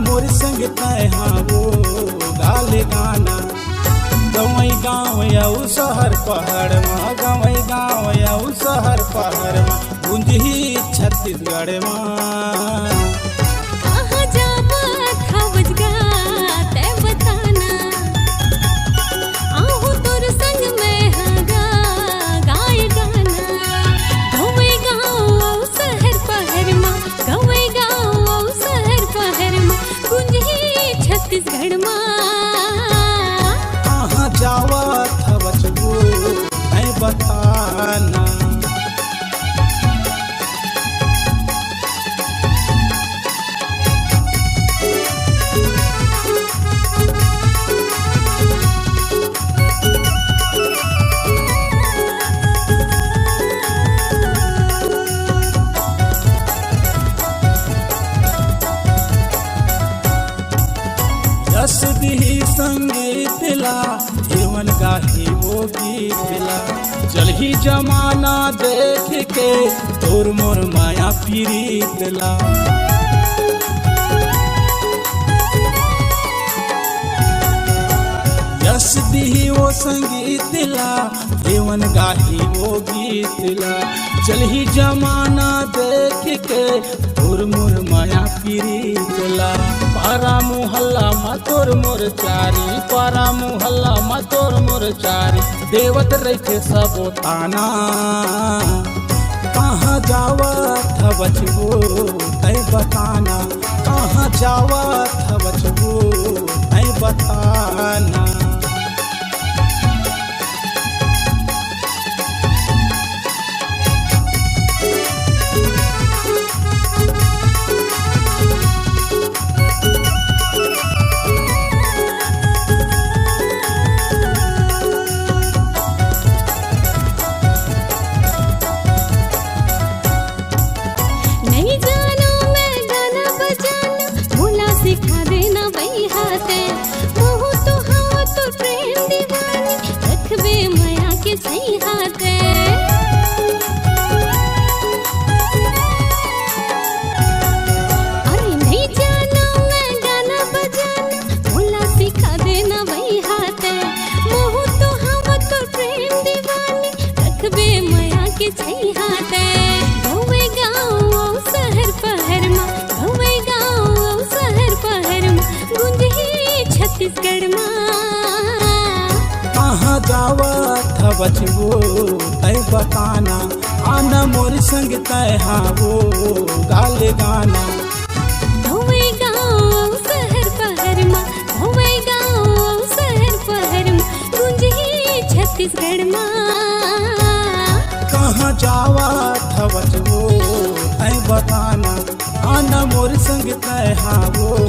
मोर संग तय हाँ वो गाले गाना। गवई गाँव यऊ शहर पहाड़ माँ, गवई गाँव यऊ शहर पहाड़ माँ, गुंजही छत्तीसगढ़ माँ। छत्तीसगढ़ माँ कहाँ जावत हवच वो नहीं बताना। यस दिही संगीत ला जीवन गाही वो गीत ला, चलही जमाना देख के तोर मोर माया पीरीत ला। यस दिही वो संगीत ला जीवन गाही वो गीत ला, चलही जमाना देख के तोर मोर माया पीरीत ला। पारा मुहल्ला मा तोर मोर चारी, पारा मुहल्ला मा तोर मोर चारी, देवत रखे सबो ताना। कहाँ जावत हवच वो नहीं बताना, कहाँ जावत हवच वो नहीं बताना। सिखा देना वही हाथे मोह तो हाँ तो प्रेम दीवानी रखबे माया के सही हाथे। अरे नहीं जाना मैं गाना बजाना, भोला सिखा देना वही हाथे मोह तो हाँ तो प्रेम दीवानी रखबे माया के सही हाथे। गौवे गाँव शहर पहर माँ, गौवे गाँव शहर पहर माँ, गुंजही छत्तीसगढ़ माँ। कहाँ जावत हवच वो तय बताना, आना मोर संग तय हाँ वो गाले गाना। गौवे गाँव शहर पहर माँ, गौवे गाँव शहर पहर माँ, गुंजही छत्तीसगढ़ माँ। कहाँ जावत हवच वो तय बताना, आना मोर संग तय हाँ वो